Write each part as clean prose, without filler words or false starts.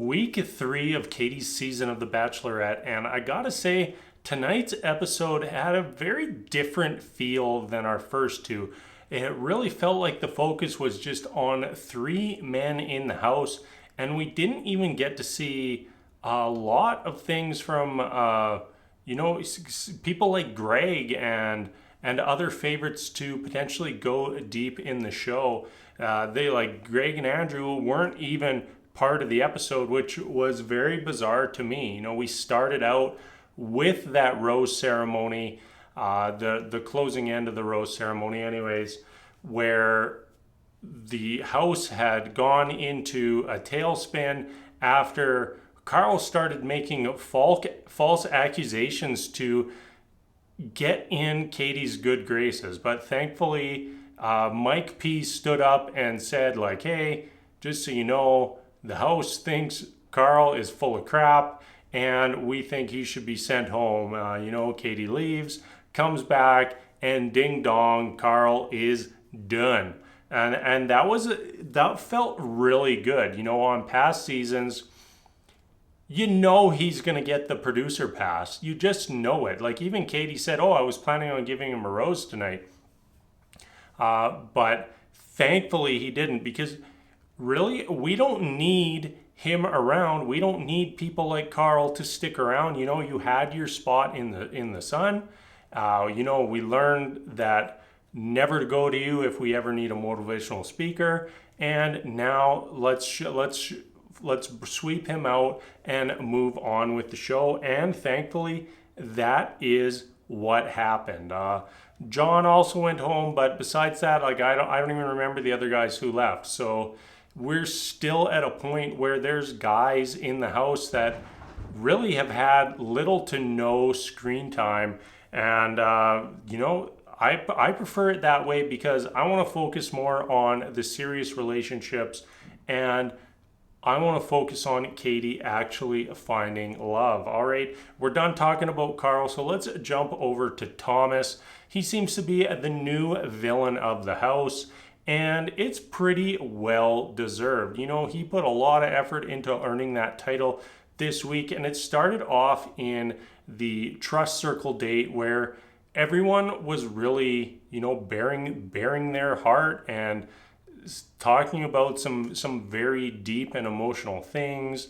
week 3 of Katie's season of The Bachelorette, and I gotta say, tonight's episode had a very different feel than our first two. It really felt like the focus was just on 3 men in the house, and we didn't even get to see a lot of things from, people like Greg and other favorites to potentially go deep in the show. They like Greg and Andrew weren't even part of the episode, which was very bizarre to me. We started out with that rose ceremony, the closing end of the rose ceremony, anyways, where the house had gone into a tailspin after Karl started making false accusations to get in Katie's good graces. But thankfully, Mike P stood up and said, like, hey, just so you know, the house thinks Karl is full of crap and we think he should be sent home. Katie leaves, comes back, and ding dong, Karl is done. And that felt really good. On past seasons, he's going to get the producer pass. You just know it. Like, even Katie said, I was planning on giving him a rose tonight. But thankfully he didn't, because really, we don't need him around. We don't need people like Karl to stick around. You had your spot in the sun. We learned that never to go to you if we ever need a motivational speaker. And now let's sweep him out and move on with the show. And thankfully, that is what happened. John also went home, but besides that, I don't even remember the other guys who left. So we're still at a point where there's guys in the house that really have had little to no screen time. And, I prefer it that way because I want to focus more on the serious relationships, and I want to focus on Katie actually finding love. All right, we're done talking about Karl, so let's jump over to Thomas. He seems to be the new villain of the house, and it's pretty well deserved. He put a lot of effort into earning that title this week, and it started off in the trust circle date where everyone was really, bearing their heart and talking about some very deep and emotional things,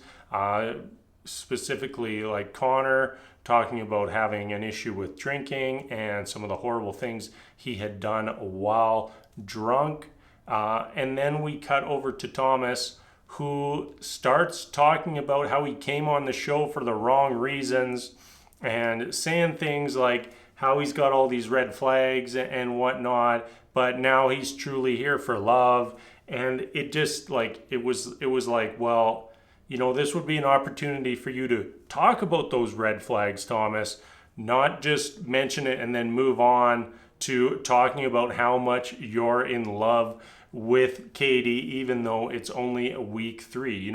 specifically like Connor talking about having an issue with drinking and some of the horrible things he had done while drunk. And then we cut over to Thomas, who starts talking about how he came on the show for the wrong reasons and saying things like how he's got all these red flags and whatnot, but now he's truly here for love. And it just it was like, well, this would be an opportunity for you to talk about those red flags, Thomas, not just mention it and then move on to talking about how much you're in love with Katie, even though it's only week 3.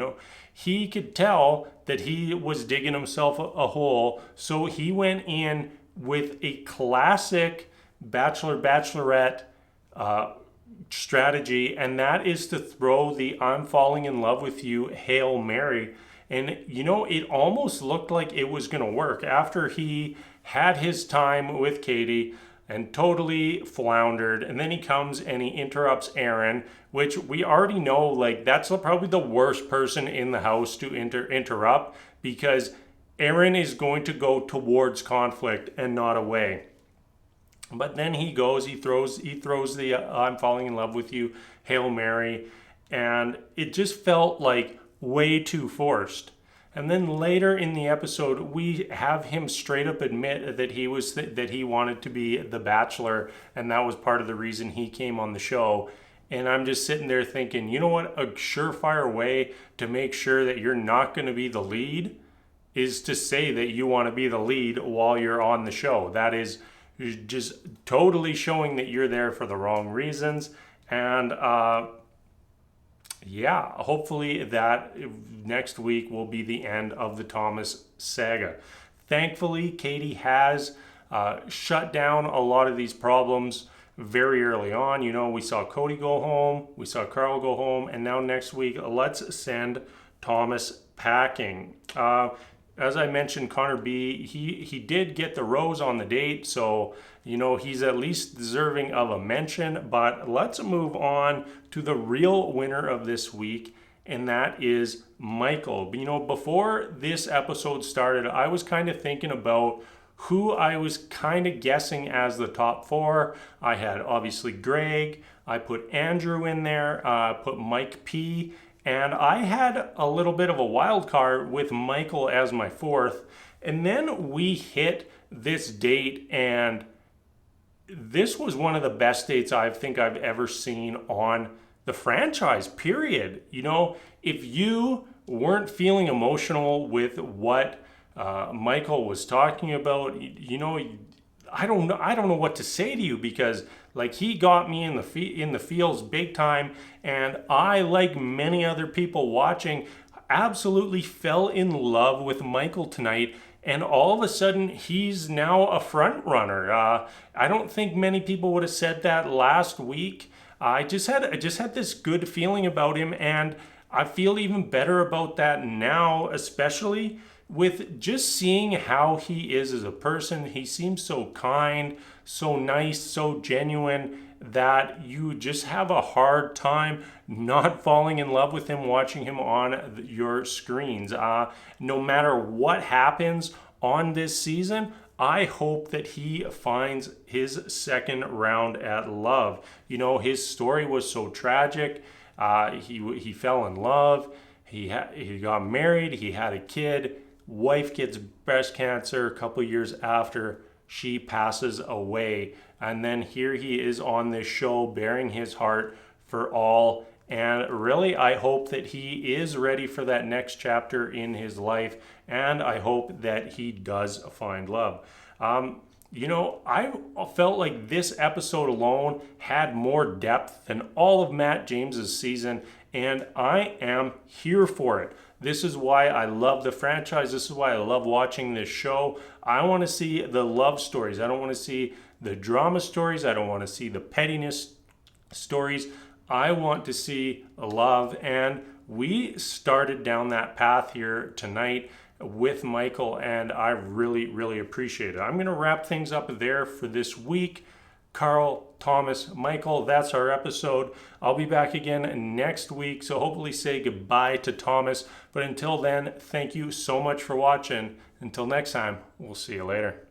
He could tell that he was digging himself a hole, so he went in with a classic Bachelorette strategy, and that is to throw the "I'm falling in love with you" Hail Mary. And it almost looked like it was going to work after he had his time with Katie and totally floundered, and then he comes and he interrupts Aaron, which we already know, that's probably the worst person in the house to interrupt, because Aaron is going to go towards conflict and not away. But then he throws the "I'm falling in love with you" Hail Mary, and it just felt like way too forced. And then later in the episode, we have him straight up admit that he wanted to be the Bachelor, and that was part of the reason he came on the show. And I'm just sitting there thinking, you know what? A surefire way to make sure that you're not going to be the lead is to say that you want to be the lead while you're on the show. That is just totally showing that you're there for the wrong reasons. And hopefully that next week will be the end of the Thomas saga. Thankfully, Katie has shut down a lot of these problems very early on. We saw Cody go home, we saw Karl go home, and now next week, let's send Thomas packing. As I mentioned, Connor B, he did get the rose on the date, so he's at least deserving of a mention. But let's move on to the real winner of this week, and that is Michael. Before this episode started, I was kind of thinking about who I was kind of guessing as the top four. I had obviously Greg, I put Andrew in there, put Mike P, and I had a little bit of a wild card with Michael as my fourth. And then we hit this date, and this was one of the best dates I think I've ever seen on the franchise, period. If you weren't feeling emotional with what Michael was talking about, I don't know what to say to you, because he got me in the feels big time, and I, like many other people watching, absolutely fell in love with Michael tonight. And all of a sudden, he's now a front runner. I don't think many people would have said that last week. I just had this good feeling about him, and I feel even better about that now, especially with just seeing how he is as a person. He seems so kind, so nice, so genuine, that you just have a hard time not falling in love with him watching him on your screens. No matter what happens on this season, I hope that he finds his second round at love. His story was so tragic. He fell in love. He got married. He had a kid. Wife gets breast cancer a couple years after she passes away. And then here he is on this show bearing his heart for all. And really, I hope that he is ready for that next chapter in his life. And I hope that he does find love. I felt like this episode alone had more depth than all of Matt James's season, and I am here for it. This is why I love the franchise. This is why I love watching this show. I want to see the love stories. I don't want to see the drama stories. I don't want to see the pettiness stories. I want to see love, and we started down that path here tonight with Michael, and I really, really appreciate it. I'm going to wrap things up there for this week. Karl, Thomas, Michael, that's our episode. I'll be back again next week, so hopefully say goodbye to Thomas. But until then, thank you so much for watching. Until next time, we'll see you later.